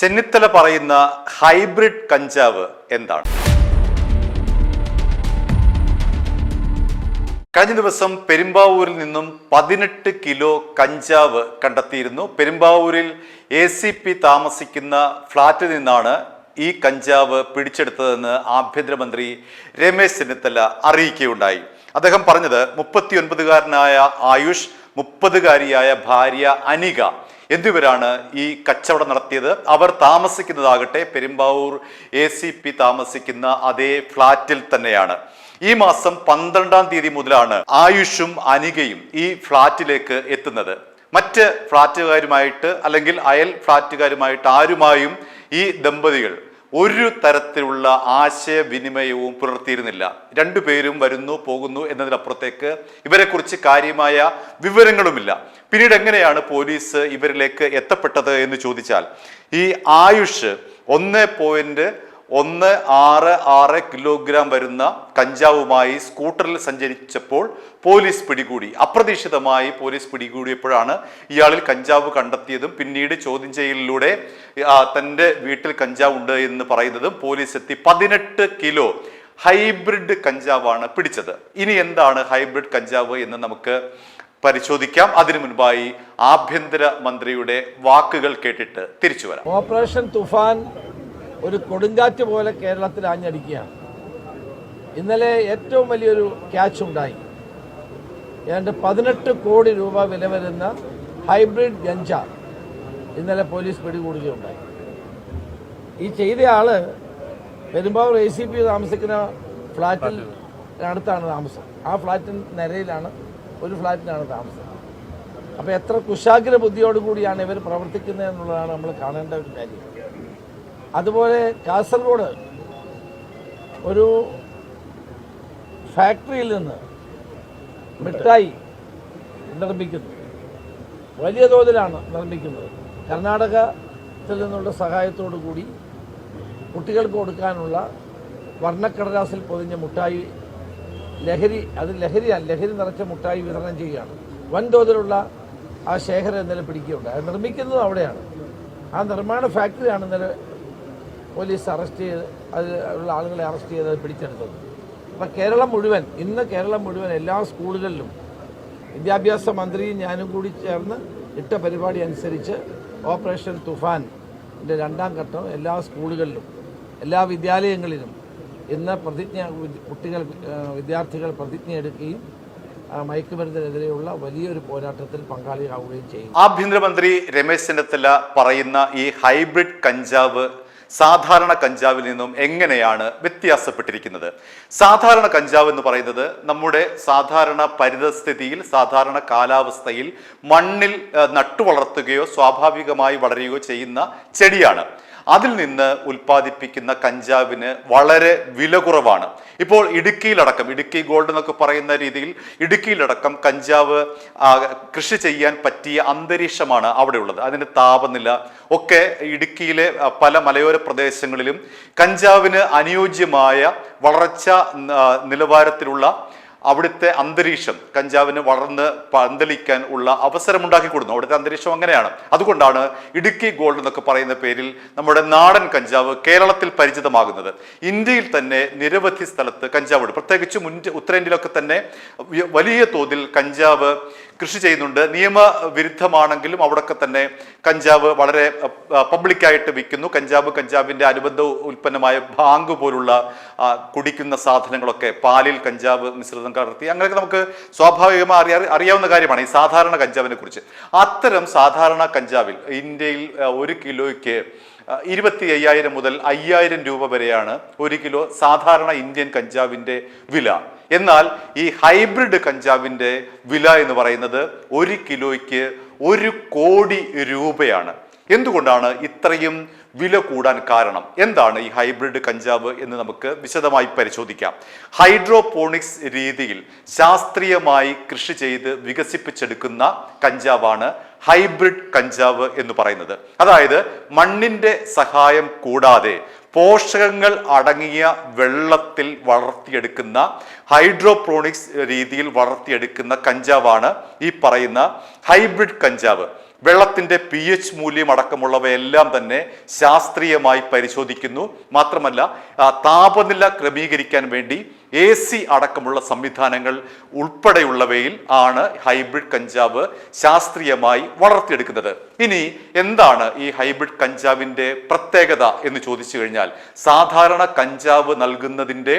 ചെന്നിത്തല പറയുന്ന ഹൈബ്രിഡ് കഞ്ചാവ് എന്താണ്? കഴിഞ്ഞ ദിവസം പെരുമ്പാവൂരിൽ നിന്നും 18 കിലോ കഞ്ചാവ് കണ്ടെത്തിയിരുന്നു. പെരുമ്പാവൂരിൽ ACP താമസിക്കുന്ന ഫ്ളാറ്റിൽ നിന്നാണ് ഈ കഞ്ചാവ് പിടിച്ചെടുത്തതെന്ന് ആഭ്യന്തരമന്ത്രി രമേശ് ചെന്നിത്തല അറിയിക്കുകയുണ്ടായി. അദ്ദേഹം പറഞ്ഞത് 39-കാരനായ ആയുഷ്, 30-കാരിയായ ഭാര്യ അനിക എന്നിവരാണ് ഈ കച്ചവടം നടത്തിയത്. അവർ താമസിക്കുന്നതാകട്ടെ പെരുമ്പാവൂർ ACP താമസിക്കുന്ന അതേ ഫ്ളാറ്റിൽ തന്നെയാണ്. ഈ മാസം 12-ാം തീയതി മുതലാണ് ആയുഷും അനികയും ഈ ഫ്ളാറ്റിലേക്ക് എത്തുന്നത്. മറ്റ് ഫ്ളാറ്റുകാരുമായിട്ട് അല്ലെങ്കിൽ അയൽ ഫ്ളാറ്റുകാരുമായിട്ട് ആരുമായും ഈ ദമ്പതികൾ ഒരു തരത്തിലുള്ള ആശയവിനിമയവും പുലർത്തിയിരുന്നില്ല. രണ്ടുപേരും വരുന്നു പോകുന്നു എന്നതിനപ്പുറത്തേക്ക് ഇവരെക്കുറിച്ച് കാര്യമായ വിവരങ്ങളുമില്ല. പിന്നീട് എങ്ങനെയാണ് പോലീസ് ഇവരിലേക്ക് എത്തപ്പെട്ടത് എന്ന് ചോദിച്ചാൽ, ഈ ആയുഷ് 1.166 കിലോഗ്രാം വരുന്ന കഞ്ചാവുമായി സ്കൂട്ടറിൽ സഞ്ചരിച്ചപ്പോൾ പോലീസ് പിടികൂടി. അപ്രതീക്ഷിതമായി പോലീസ് പിടികൂടിയപ്പോഴാണ് ഇയാളിൽ കഞ്ചാവ് കണ്ടെത്തിയതും പിന്നീട് ചോദ്യം ചെയ്യലിലൂടെ തൻ്റെ വീട്ടിൽ കഞ്ചാവ് ഉണ്ട് എന്ന് പറയുന്നതും പോലീസ് എത്തി 18 കിലോ ഹൈബ്രിഡ് കഞ്ചാവാണ് പിടിച്ചത്. ഇനി എന്താണ് ഹൈബ്രിഡ് കഞ്ചാവ് എന്ന് നമുക്ക് പരിശോധിക്കാം. അതിനു മുൻപായി ആഭ്യന്തര മന്ത്രിയുടെ വാക്കുകൾ കേട്ടിട്ട് തിരിച്ചു വരാം. ഓപ്പറേഷൻ തുഫാൻ ഒരു കൊടുങ്കാറ്റ് പോലെ കേരളത്തിൽ ആഞ്ഞടിക്കുകയാണ്. ഇന്നലെ ഏറ്റവും വലിയൊരു ക്യാച്ച് ഉണ്ടായി. ഏതാണ്ട് 18 കോടി രൂപ വില വരുന്ന ഹൈബ്രിഡ് ഗഞ്ച ഇന്നലെ പോലീസ് പിടികൂടുകയുണ്ടായി. ഈ ചെയ്തയാള് പെരുമ്പാവൂർ ACP താമസിക്കുന്ന ഫ്ലാറ്റിൽ അടുത്താണ് താമസം. ആ ഫ്ലാറ്റിൻ നിരയിലാണ്, ഒരു ഫ്ലാറ്റിനാണ് താമസം. അപ്പോൾ എത്ര കുശാഗ്ര ബുദ്ധിയോടുകൂടിയാണ് ഇവർ പ്രവർത്തിക്കുന്നത് എന്നുള്ളതാണ് നമ്മൾ കാണേണ്ട ഒരു കാര്യം. അതുപോലെ കാസർഗോഡ് ഒരു ഫാക്ടറിയിൽ നിന്ന് മിഠായി നിർമ്മിക്കുന്നു. വലിയ തോതിലാണ് നിർമ്മിക്കുന്നത്. കർണാടകത്തിൽ നിന്നുള്ള സഹായത്തോടു കൂടി കുട്ടികൾക്ക് കൊടുക്കാനുള്ള വർണ്ണക്കടലാസിൽ പൊതിഞ്ഞ മുട്ടായി ലഹരി നിറച്ച മുട്ടായി വിതരണം ചെയ്യുകയാണ്. വൻതോതിലുള്ള ആ ശേഖരം ഇന്നലെ പിടിക്കുകയുണ്ട്. അത് നിർമ്മിക്കുന്നത് അവിടെയാണ്. ആ നിർമ്മാണ ഫാക്ടറിയാണ് ഇന്നലെ പോലീസ് അറസ്റ്റ് ചെയ്ത് അതിലുള്ള ആളുകളെ അറസ്റ്റ് ചെയ്ത് പിടിച്ചെടുത്തത്. അപ്പം കേരളം മുഴുവൻ എല്ലാ സ്കൂളുകളിലും വിദ്യാഭ്യാസ മന്ത്രിയും ഞാനും കൂടി ചേർന്ന് ഇട്ട പരിപാടി അനുസരിച്ച് ഓപ്പറേഷൻ തുഫാൻ്റെ 2ാം ഘട്ടം എല്ലാ സ്കൂളുകളിലും എല്ലാ വിദ്യാലയങ്ങളിലും ഇന്ന് വിദ്യാർത്ഥികൾ പ്രതിജ്ഞ എടുക്കുകയും മയക്കുമരുന്നിനെതിരെയുള്ള വലിയൊരു പോരാട്ടത്തിൽ പങ്കാളിയാവുകയും ചെയ്യും. ആഭ്യന്തരമന്ത്രി രമേശ് ചെന്നിത്തല പറയുന്ന ഈ ഹൈബ്രിഡ് കഞ്ചാവ് സാധാരണ കഞ്ചാവിൽ നിന്നും എങ്ങനെയാണ് വ്യത്യാസപ്പെട്ടിരിക്കുന്നത്? സാധാരണ കഞ്ചാവ് എന്ന് പറയുന്നത് നമ്മുടെ സാധാരണ പരിതസ്ഥിതിയിൽ, സാധാരണ കാലാവസ്ഥയിൽ മണ്ണിൽ നട്ടുവളർത്തുകയോ സ്വാഭാവികമായി വളരുകയോ ചെയ്യുന്ന ചെടിയാണ്. അതിൽ നിന്ന് ഉൽപ്പാദിപ്പിക്കുന്ന കഞ്ചാവിന് വളരെ വില കുറവാണ്. ഇപ്പോൾ ഇടുക്കി ഗോൾഡ് എന്നൊക്കെ പറയുന്ന രീതിയിൽ ഇടുക്കിയിലടക്കം കഞ്ചാവ് കൃഷി ചെയ്യാൻ പറ്റിയ അന്തരീക്ഷമാണ് അവിടെ ഉള്ളത്. അതിൻ്റെ താപനില ഒക്കെ ഇടുക്കിയിലെ പല മലയോര പ്രദേശങ്ങളിലും കഞ്ചാവിന് അനുയോജ്യമായ വളർച്ച നിലവാരത്തിലുള്ള അവിടുത്തെ അന്തരീക്ഷം കഞ്ചാവിന് വളർന്ന് പന്തലിക്കാൻ ഉള്ള അവസരമുണ്ടാക്കി കൊടുക്കുന്നു. അവിടുത്തെ അന്തരീക്ഷം അങ്ങനെയാണ്. അതുകൊണ്ടാണ് ഇടുക്കി ഗോൾഡ് എന്നൊക്കെ പറയുന്ന പേരിൽ നമ്മുടെ നാടൻ കഞ്ചാവ് കേരളത്തിൽ പരിചിതമാകുന്നത്. ഇന്ത്യയിൽ തന്നെ നിരവധി സ്ഥലത്ത് കഞ്ചാവുണ്ട്. പ്രത്യേകിച്ചും ഉത്തരേന്ത്യയിലൊക്കെ തന്നെ വലിയ തോതിൽ കഞ്ചാവ് കൃഷി ചെയ്യുന്നുണ്ട്. നിയമവിരുദ്ധമാണെങ്കിലും അവിടെയൊക്കെ തന്നെ കഞ്ചാവ് വളരെ പബ്ലിക്കായിട്ട് വിൽക്കുന്നു. കഞ്ചാവിൻ്റെ അനുബന്ധ ഉൽപ്പന്നമായ ഭാങ്ക് പോലുള്ള കുടിക്കുന്ന സാധനങ്ങളൊക്കെ പാലിൽ കഞ്ചാവ് മിശ്രിതം കലർത്തി അങ്ങനെയൊക്കെ നമുക്ക് സ്വാഭാവികമായി അറിയാവുന്ന കാര്യമാണ് ഈ സാധാരണ കഞ്ചാവിനെ കുറിച്ച്. അത്തരം സാധാരണ കഞ്ചാവിൽ ഇന്ത്യയിൽ 1 കിലോയ്ക്ക് 25,000 മുതൽ 5,000 രൂപ വരെയാണ് 1 കിലോ സാധാരണ ഇന്ത്യൻ കഞ്ചാവിൻ്റെ വില. എന്നാൽ ഈ ഹൈബ്രിഡ് കഞ്ചാവിൻ്റെ വില എന്ന് പറയുന്നത് 1 കിലോയ്ക്ക് 1 കോടി രൂപയാണ്. എന്തുകൊണ്ടാണ് ഇത്രയും വില കൂടാൻ കാരണം? എന്താണ് ഈ ഹൈബ്രിഡ് കഞ്ചാവ് എന്ന് നമുക്ക് വിശദമായി പരിശോധിക്കാം. ഹൈഡ്രോപോണിക്സ് രീതിയിൽ ശാസ്ത്രീയമായി കൃഷി ചെയ്ത് വികസിപ്പിച്ചെടുക്കുന്ന കഞ്ചാവാണ് ഹൈബ്രിഡ് കഞ്ചാവ് എന്ന് പറയുന്നത്. അതായത് മണ്ണിന്റെ സഹായം കൂടാതെ പോഷകങ്ങൾ അടങ്ങിയ വെള്ളത്തിൽ വളർത്തിയെടുക്കുന്ന ഹൈഡ്രോപോണിക്സ് രീതിയിൽ വളർത്തിയെടുക്കുന്ന കഞ്ചാവാണ് ഈ പറയുന്ന ഹൈബ്രിഡ് കഞ്ചാവ്. വെള്ളത്തിന്റെ pH മൂല്യം അടക്കമുള്ളവയെല്ലാം തന്നെ ശാസ്ത്രീയമായി പരിശോധിക്കുന്നു. മാത്രമല്ല താപനില ക്രമീകരിക്കാൻ വേണ്ടി AC അടക്കമുള്ള സംവിധാനങ്ങൾ ഉൾപ്പെടെയുള്ളവയിൽ ആണ് ഹൈബ്രിഡ് കഞ്ചാവ് ശാസ്ത്രീയമായി വളർത്തിയെടുക്കുന്നത്. ഇനി എന്താണ് ഈ ഹൈബ്രിഡ് കഞ്ചാവിന്റെ പ്രത്യേകത എന്ന് ചോദിച്ചു കഴിഞ്ഞാൽ, സാധാരണ കഞ്ചാവ് നൽകുന്നതിന്റെ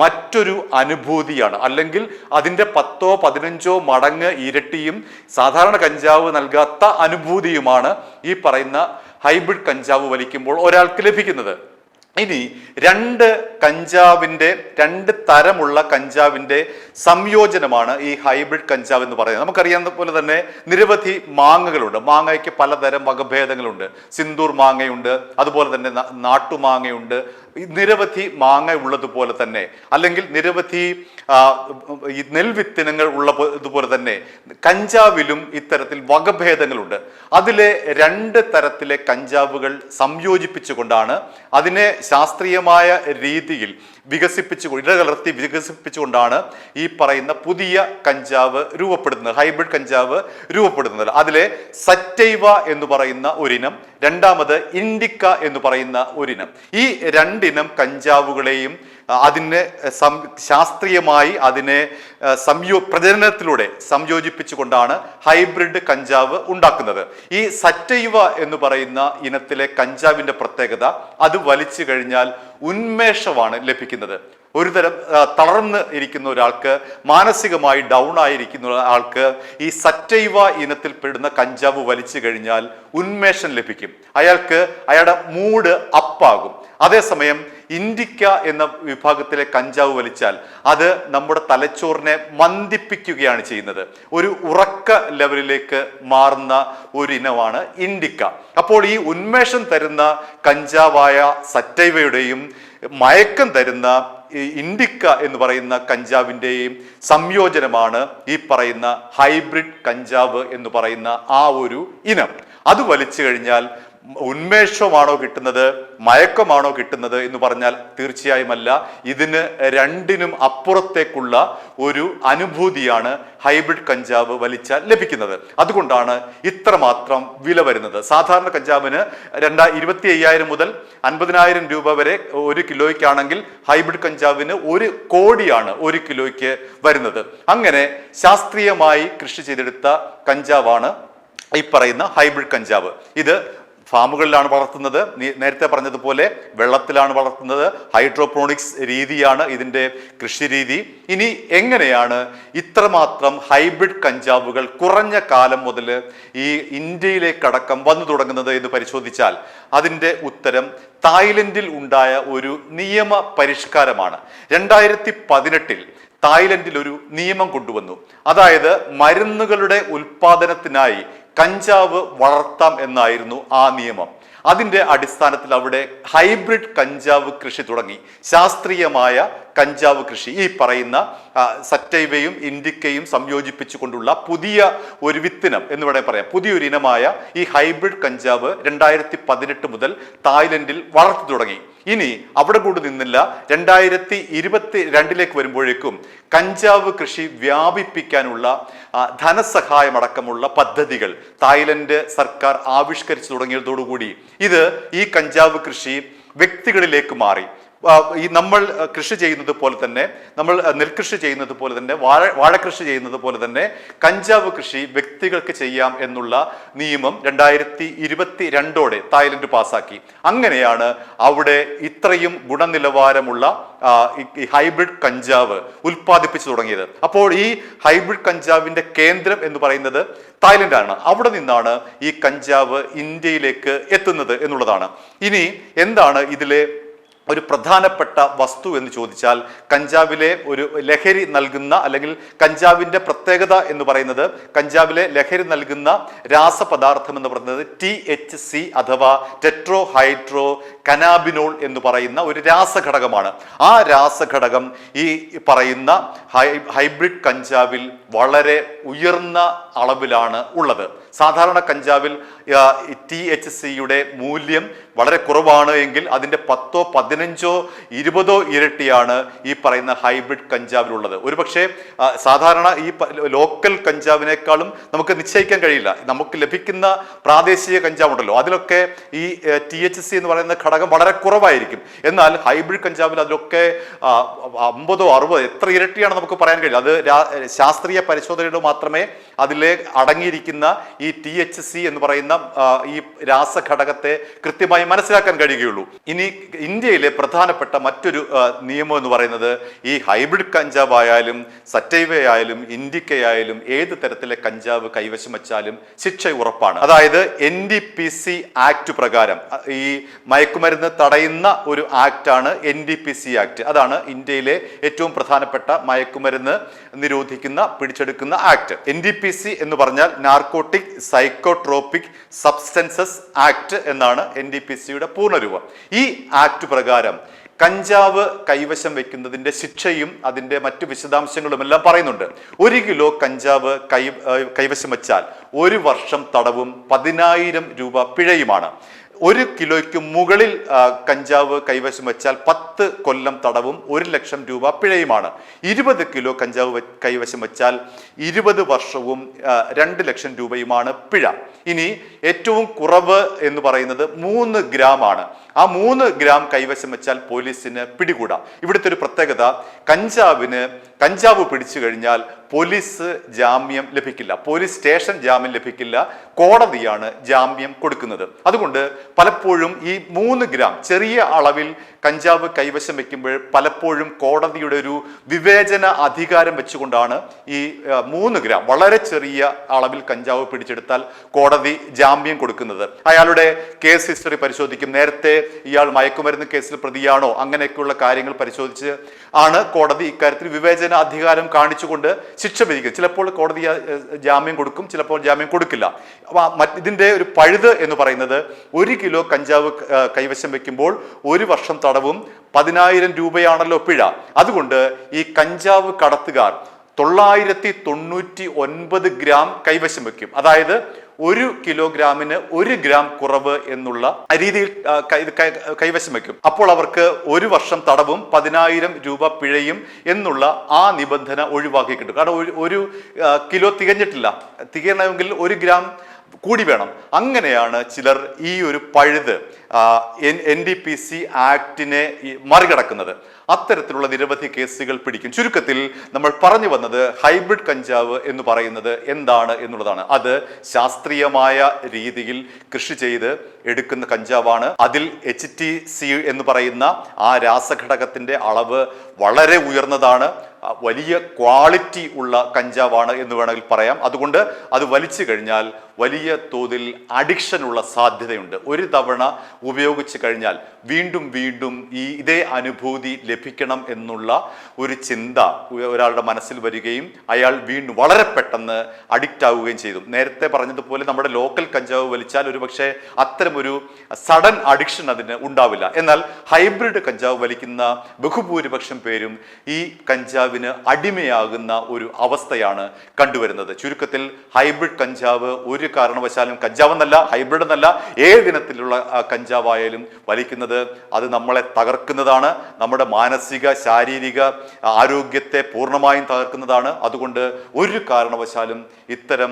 മറ്റൊരു അനുഭൂതിയാണ്, അല്ലെങ്കിൽ അതിൻ്റെ 10-15 മടങ്ങ് ഇരട്ടിയും സാധാരണ കഞ്ചാവ് നൽകാത്ത അനുഭൂതിയുമാണ് ഈ പറയുന്ന ഹൈബ്രിഡ് കഞ്ചാവ് വലിക്കുമ്പോൾ ഒരാൾക്ക് ലഭിക്കുന്നത്. ഇനി രണ്ട് തരമുള്ള കഞ്ചാവിന്റെ സംയോജനമാണ് ഈ ഹൈബ്രിഡ് കഞ്ചാവ് എന്ന് പറയുന്നത്. നമുക്കറിയാവുന്ന പോലെ തന്നെ നിരവധി മാങ്ങകളുണ്ട്. മാങ്ങയ്ക്ക് പലതരം വകഭേദങ്ങളുണ്ട്. സിന്ദൂർ മാങ്ങയുണ്ട്, അതുപോലെ തന്നെ നാട്ടുമാങ്ങയുണ്ട്. നിരവധി മാങ്ങ ഉള്ളതുപോലെ തന്നെ, അല്ലെങ്കിൽ നിരവധി ഈ നെൽവിത്തിനങ്ങൾ ഉള്ളതുപോലെ തന്നെ കഞ്ചാവിലും ഇത്തരത്തിൽ വകഭേദങ്ങളുണ്ട്. അതിലെ 2 തരത്തിലെ കഞ്ചാവുകൾ സംയോജിപ്പിച്ചുകൊണ്ടാണ്, അതിനെ ശാസ്ത്രീയമായ രീതിയിൽ ഇടകലർത്തി വികസിപ്പിച്ചുകൊണ്ടാണ് ഈ പറയുന്ന പുതിയ കഞ്ചാവ് രൂപപ്പെടുന്നത്, ഹൈബ്രിഡ് കഞ്ചാവ് രൂപപ്പെടുന്നത്. അതിലെ സറ്റൈവ എന്ന് പറയുന്ന ഒരിനം, രണ്ടാമത് ഇൻഡിക്ക എന്ന് പറയുന്ന ഒരിനം. ഈ 2 ഇനം കഞ്ചാവുകളെയും അതിനെ ശാസ്ത്രീയമായി അതിനെ പ്രജനനത്തിലൂടെ സംയോജിപ്പിച്ചുകൊണ്ടാണ് ഹൈബ്രിഡ് കഞ്ചാവ് ഉണ്ടാക്കുന്നത്. ഈ സറ്റൈവ എന്ന് പറയുന്ന ഇനത്തിലെ കഞ്ചാവിന്റെ പ്രത്യേകത, അത് വലിച്ചു കഴിഞ്ഞാൽ ഉന്മേഷമാണ് ലഭിക്കുന്നത്. ഒരുതരം തളർന്ന് ഇരിക്കുന്ന ഒരാൾക്ക്, മാനസികമായി ഡൗൺ ആയിരിക്കുന്ന ആൾക്ക് ഈ സറ്റൈവ ഇനത്തിൽ പെടുന്ന കഞ്ചാവ് വലിച്ചു കഴിഞ്ഞാൽ ഉന്മേഷം ലഭിക്കും. അയാളുടെ മൂഡ് അപ്പാകും. അതേസമയം ഇൻഡിക്ക എന്ന വിഭാഗത്തിലെ കഞ്ചാവ് വലിച്ചാൽ അത് നമ്മുടെ തലച്ചോറിനെ മന്ദിപ്പിക്കുകയാണ് ചെയ്യുന്നത്. ഒരു ഉറക്ക ലെവലിലേക്ക് മാറുന്ന ഒരു ഇനമാണ് ഇൻഡിക്ക. അപ്പോൾ ഈ ഉന്മേഷം തരുന്ന കഞ്ചാവായ സറ്റൈവയുടെയും മയക്കം തരുന്ന ഇൻഡിക്ക എന്ന് പറയുന്ന കഞ്ചാവിൻ്റെയും സംയോജനമാണ് ഈ പറയുന്ന ഹൈബ്രിഡ് കഞ്ചാവ് എന്ന് പറയുന്ന ആ ഒരു ഇനം. അത് വലിച്ചു കഴിഞ്ഞാൽ ഉന്മേഷമാണോ കിട്ടുന്നത്, മയക്കമാണോ കിട്ടുന്നത് എന്ന് പറഞ്ഞാൽ തീർച്ചയായും അല്ല. ഇതിന് 2നും അപ്പുറത്തേക്കുള്ള ഒരു അനുഭൂതിയാണ് ഹൈബ്രിഡ് കഞ്ചാവ് വലിച്ചാൽ ലഭിക്കുന്നത്. അതുകൊണ്ടാണ് ഇത്രമാത്രം വില വരുന്നത്. സാധാരണ കഞ്ചാവിന് 25,000 മുതൽ 50,000 രൂപ വരെ 1 കിലോയ്ക്കാണെങ്കിൽ ഹൈബ്രിഡ് കഞ്ചാവിന് 1 കോടിയാണ് 1 കിലോയ്ക്ക് വരുന്നത്. അങ്ങനെ ശാസ്ത്രീയമായി കൃഷി ചെയ്തെടുത്ത കഞ്ചാവാണ് ഈ പറയുന്ന ഹൈബ്രിഡ് കഞ്ചാവ്. ഇത് ഫാമുകളിലാണ് വളർത്തുന്നത്. നേരത്തെ പറഞ്ഞതുപോലെ വെള്ളത്തിലാണ് വളർത്തുന്നത്. ഹൈഡ്രോപോണിക്സ് രീതിയാണ് ഇതിൻ്റെ കൃഷി രീതി. ഇനി എങ്ങനെയാണ് ഇത്രമാത്രം ഹൈബ്രിഡ് കഞ്ചാവുകൾ കുറഞ്ഞ കാലം മുതൽ ഈ ഇന്ത്യയിലേക്കടക്കം വന്നു തുടങ്ങുന്നത് എന്ന് പരിശോധിച്ചാൽ അതിൻ്റെ ഉത്തരം തായ്ലൻഡിൽ ഉണ്ടായ ഒരു നിയമ പരിഷ്കാരമാണ്. 2018 തായ്ലൻഡിൽ ഒരു നിയമം കൊണ്ടുവന്നു. അതായത് മരുന്നുകളുടെ ഉൽപാദനത്തിനായി കഞ്ചാവ് വളർത്താം എന്നായിരുന്നു ആ നിയമം. അതിൻ്റെ അടിസ്ഥാനത്തിൽ അവിടെ ഹൈബ്രിഡ് കഞ്ചാവ് കൃഷി തുടങ്ങി. ശാസ്ത്രീയമായ കഞ്ചാവ് കൃഷി, ഈ പറയുന്ന സറ്റൈവയും ഇൻഡിക്കയും സംയോജിപ്പിച്ചുകൊണ്ടുള്ള പുതിയ ഒരു വിത്തിനം എന്ന് വേണമെങ്കിൽ പറയാം, പുതിയൊരു ഇനമായ ഈ ഹൈബ്രിഡ് കഞ്ചാവ് 2018 മുതൽ തായ്ലൻഡിൽ വളർത്തി തുടങ്ങി. ഇനി അവിടെ കൂടി നിന്നില്ല, 2022 വരുമ്പോഴേക്കും കഞ്ചാവ് കൃഷി വ്യാപിപ്പിക്കാനുള്ള ധനസഹായമടക്കമുള്ള പദ്ധതികൾ തായ്ലൻഡ് സർക്കാർ ആവിഷ്കരിച്ചു തുടങ്ങിയതോടുകൂടി ഈ കഞ്ചാവ് കൃഷി വ്യക്തികളിലേക്ക് മാറി. ഈ നമ്മൾ കൃഷി ചെയ്യുന്നത് പോലെ തന്നെ, നമ്മൾ നെൽകൃഷി ചെയ്യുന്നത് പോലെ തന്നെ, വാഴകൃഷി ചെയ്യുന്നത് പോലെ തന്നെ കഞ്ചാവ് കൃഷി വ്യക്തികൾക്ക് ചെയ്യാം എന്നുള്ള നിയമം 2022 തായ്ലൻഡ് പാസാക്കി. അങ്ങനെയാണ് അവിടെ ഇത്രയും ഗുണനിലവാരമുള്ള ഹൈബ്രിഡ് കഞ്ചാവ് ഉൽപ്പാദിപ്പിച്ചു തുടങ്ങിയത്. അപ്പോൾ ഈ ഹൈബ്രിഡ് കഞ്ചാവിന്റെ കേന്ദ്രം എന്ന് പറയുന്നത് തായ്ലൻഡാണ്. അവിടെ നിന്നാണ് ഈ കഞ്ചാവ് ഇന്ത്യയിലേക്ക് എത്തുന്നത് എന്നുള്ളതാണ്. ഇനി എന്താണ് ഇതിലെ ഒരു പ്രധാനപ്പെട്ട വസ്തു എന്ന് ചോദിച്ചാൽ, കഞ്ചാവിലെ ഒരു ലഹരി നൽകുന്ന, അല്ലെങ്കിൽ കഞ്ചാവിൻ്റെ പ്രത്യേകത എന്ന് പറയുന്നത്, കഞ്ചാവിലെ ലഹരി നൽകുന്ന രാസപദാർത്ഥം എന്ന് പറയുന്നത് THC അഥവാ ടെട്രോ ഹൈഡ്രോ കനാബിനോൾ എന്ന് പറയുന്ന ഒരു രാസഘടകമാണ്. ആ രാസഘടകം ഈ പറയുന്ന ഹൈബ്രിഡ് കഞ്ചാവിൽ വളരെ ഉയർന്ന അളവിലാണ് ഉള്ളത്. സാധാരണ കഞ്ചാവിൽ THCയുടെ മൂല്യം വളരെ കുറവാണ് എങ്കിൽ അതിൻ്റെ 10, 15, 20 ഇരട്ടിയാണ് ഈ പറയുന്ന ഹൈബ്രിഡ് കഞ്ചാവിലുള്ളത്. ഒരുപക്ഷെ സാധാരണ ഈ ലോക്കൽ കഞ്ചാവിനേക്കാളും നമുക്ക് നിശ്ചയിക്കാൻ കഴിയില്ല. നമുക്ക് ലഭിക്കുന്ന പ്രാദേശിക കഞ്ചാവുണ്ടല്ലോ, അതിലൊക്കെ ഈ THC എന്ന് പറയുന്ന ഘടകം വളരെ കുറവായിരിക്കും. എന്നാൽ ഹൈബ്രിഡ് കഞ്ചാവിൽ അതിലൊക്കെ 50, 60 എത്ര ഇരട്ടിയാണ് നമുക്ക് പറയാൻ കഴിയില്ല. അത് ശാസ്ത്രീയ പരിശോധനയുടെ മാത്രമേ അതിലെ അടങ്ങിയിരിക്കുന്ന ഈ THC എന്ന് പറയുന്ന ഈ രാസഘടകത്തെ കൃത്യമായി മനസ്സിലാക്കാൻ കഴിയുകയുള്ളൂ. ഇനി ഇന്ത്യയിലെ പ്രധാനപ്പെട്ട മറ്റൊരു നിയമം എന്ന് പറയുന്നത് ഈ ഹൈബ്രിഡ് കഞ്ചാവ് ആയാലും സറ്റൈവ ആയാലും ഇൻഡിക്കയായാലും ഏത് തരത്തിലെ കഞ്ചാവ് കൈവശം വെച്ചാലും ശിക്ഷ ഉറപ്പാണ്. അതായത് NDPC ആക്ട് പ്രകാരം ഈ മയക്കുമരുന്ന് തടയുന്ന ഒരു ആക്ടാണ് NDPC ആക്ട്. അതാണ് ഇന്ത്യയിലെ ഏറ്റവും പ്രധാനപ്പെട്ട മയക്കുമരുന്ന് നിരോധിക്കുന്ന പിടിച്ചെടുക്കുന്ന ആക്ട്. NDPC എന്ന് പറഞ്ഞാൽ നാർക്കോട്ടിക് സൈക്കോട്രോപിക് സബ്സ്റ്റൻസസ് ആക്ട് എന്നാണ് NDPCയുടെ പൂർണ്ണരൂപം. ഈ ആക്ട് പ്രകാരം കഞ്ചാവ് കൈവശം വെക്കുന്നതിന്റെ ശിക്ഷയും അതിന്റെ മറ്റു വിശദാംശങ്ങളും എല്ലാം പറയുന്നുണ്ട്. 1 കിലോ കഞ്ചാവ് കൈവശം വെച്ചാൽ 1 വർഷം തടവും 10,000 രൂപ പിഴയുമാണ്. 1 കിലോയ്ക്ക് മുകളിൽ കഞ്ചാവ് കൈവശം വെച്ചാൽ 10 കൊല്ലം തടവും 1 ലക്ഷം രൂപ പിഴയുമാണ്. 20 കിലോ കഞ്ചാവ് കൈവശം വെച്ചാൽ 20 വർഷവും 2 ലക്ഷം രൂപയുമാണ് പിഴ. ഇനി ഏറ്റവും കുറവ് എന്ന് പറയുന്നത് 3 ഗ്രാം ആണ്. ആ 3 ഗ്രാം കൈവശം വെച്ചാൽ പോലീസിന് പിടികൂടാം. ഇവിടുത്തെ ഒരു പ്രത്യേകത, കഞ്ചാവ് പിടിച്ചു കഴിഞ്ഞാൽ പോലീസ് ജാമ്യം ലഭിക്കില്ല, പോലീസ് സ്റ്റേഷൻ ജാമ്യം ലഭിക്കില്ല, കോടതിയാണ് ജാമ്യം കൊടുക്കുന്നത്. അതുകൊണ്ട് പലപ്പോഴും ഈ 3 ഗ്രാം ചെറിയ അളവിൽ കഞ്ചാവ് കൈവശം വെക്കുമ്പോൾ പലപ്പോഴും കോടതിയുടെ ഒരു വിവേചന അധികാരം വെച്ചുകൊണ്ടാണ് ഈ 3 ഗ്രാം വളരെ ചെറിയ അളവിൽ കഞ്ചാവ് പിടിച്ചെടുത്താൽ കോടതി ജാമ്യം കൊടുക്കുന്നത്. അയാളുടെ കേസ് ഹിസ്റ്ററി പരിശോധിക്കും, നേരത്തെ ഇയാൾ മയക്കുമരുന്ന് കേസിൽ പ്രതിയാണോ, അങ്ങനെയൊക്കെയുള്ള കാര്യങ്ങൾ പരിശോധിച്ച് ആണ് കോടതി ഇക്കാര്യത്തിൽ വിവേചന അധികാരം കാണിച്ചുകൊണ്ട് ശിക്ഷ വിധിക്കും. ചിലപ്പോൾ കോടതി ജാമ്യം കൊടുക്കും, ചിലപ്പോൾ ജാമ്യം കൊടുക്കില്ല. ഇതിന്റെ ഒരു പഴുത് എന്ന് പറയുന്നത് 1 കിലോ കഞ്ചാവ് കൈവശം വെക്കുമ്പോൾ 1 വർഷം തടവും 10,000 രൂപയാണല്ലോ പിഴ. അതുകൊണ്ട് ഈ കഞ്ചാവ് കടത്തുകാർ 999 ഗ്രാം കൈവശം വെക്കും. അതായത് 1 കിലോഗ്രാമിന് 1 ഗ്രാം കുറവ് എന്നുള്ള രീതിയിൽ കൈവശം വെക്കും. അപ്പോൾ അവർക്ക് 1 വർഷം തടവും 10,000 രൂപ പിഴയും എന്നുള്ള ആ നിബന്ധന ഒഴിവാക്കി കിട്ടും. കാരണം 1 കിലോ തികഞ്ഞിട്ടില്ല, തികയണമെങ്കിൽ 1 ഗ്രാം കൂടി വേണം. അങ്ങനെയാണ് ചിലർ ഈ ഒരു പഴുത് NDPC ആക്ടിനെ മറികടക്കുന്നത്. അത്തരത്തിലുള്ള നിരവധി കേസുകൾ പിടിക്കും. ചുരുക്കത്തിൽ നമ്മൾ പറഞ്ഞു വന്നത് ഹൈബ്രിഡ് കഞ്ചാവ് എന്ന് പറയുന്നത് എന്താണ് എന്നുള്ളതാണ്. അത് ശാസ്ത്രീയമായ രീതിയിൽ കൃഷി ചെയ്ത് എടുക്കുന്ന കഞ്ചാവാണ്. അതിൽ HTC എന്ന് പറയുന്ന ആ രാസഘടകത്തിന്റെ അളവ് വളരെ ഉയർന്നതാണ്. വലിയ ക്വാളിറ്റി ഉള്ള കഞ്ചാവാണ് എന്ന് വേണമെങ്കിൽ പറയാം. അതുകൊണ്ട് അത് വലിച്ചു കഴിഞ്ഞാൽ വലിയ തോതിൽ അഡിക്ഷനുള്ള സാധ്യതയുണ്ട്. ഒരു തവണ ഉപയോഗിച്ച് കഴിഞ്ഞാൽ വീണ്ടും വീണ്ടും ഇതേ അനുഭൂതി ലഭിക്കണം എന്നുള്ള ഒരു ചിന്ത ഒരാളുടെ മനസ്സിൽ വരികയും അയാൾ വീണ്ടും വളരെ പെട്ടെന്ന് അഡിക്റ്റ് ആവുകയും ചെയ്തു. നേരത്തെ പറഞ്ഞതുപോലെ നമ്മുടെ ലോക്കൽ കഞ്ചാവ് വലിച്ചാൽ ഒരുപക്ഷെ അത്തരമൊരു സഡൻ അഡിക്ഷൻ അതിന് ഉണ്ടാവില്ല. എന്നാൽ ഹൈബ്രിഡ് കഞ്ചാവ് വലിക്കുന്ന ബഹുഭൂരിപക്ഷം പേരും ഈ കഞ്ചാവിന് അടിമയാകുന്ന ഒരു അവസ്ഥയാണ് കണ്ടുവരുന്നത്. ചുരുക്കത്തിൽ ഹൈബ്രിഡ് കഞ്ചാവ് ഒരു കാരണവശാലും കഞ്ചാവെന്നല്ല, ഹൈബ്രിഡ് എന്നല്ല, ഏതിനത്തിലുള്ള കഞ്ചാവായാലും വലിക്കുന്നത് അത് നമ്മളെ തകർക്കുന്നതാണ്. നമ്മുടെ മാനസിക ശാരീരിക ആരോഗ്യത്തെ പൂർണ്ണമായും തകർക്കുന്നതാണ്. അതുകൊണ്ട് ഒരു കാരണവശാലും ഇത്തരം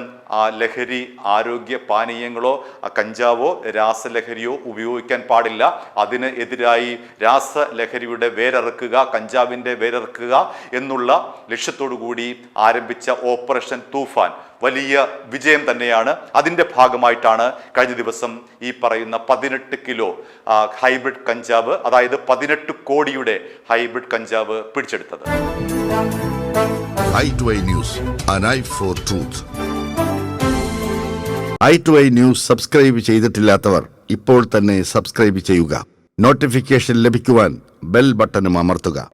ലഹരി ആരോഗ്യ പാനീയങ്ങളോ കഞ്ചാവോ രാസലഹരിയോ ഉപയോഗിക്കാൻ പാടില്ല. അതിന് എതിരായി രാസലഹരിയുടെ വേരറുക്കുക, കഞ്ചാവിൻ്റെ വേരറുക്കുക എന്നുള്ള ലക്ഷ്യത്തോടു കൂടി ആരംഭിച്ച ഓപ്പറേഷൻ തൂഫാൻ വലിയ വിജയം തന്നെയാണ്. അതിൻ്റെ ഭാഗമായിട്ടാണ് കഴിഞ്ഞ ദിവസം ഈ പറയുന്ന 18 കിലോ ഹൈബ്രിഡ് കഞ്ചാവ്, അതായത് 18 കോടിയുടെ ഹൈബ്രിഡ് കഞ്ചാവ് പിടിച്ചെടുത്തത്. i2i News, an eye for truth. i2i News subscribe ചെയ്തിട്ടില്ലാത്തവർ ഇപ്പോൾ തന്നെ സബ്സ്ക്രൈബ് ചെയ്യുക. നോട്ടിഫിക്കേഷൻ ലഭിക്കുവാൻ ബെൽ ബട്ടണും അമർത്തുക.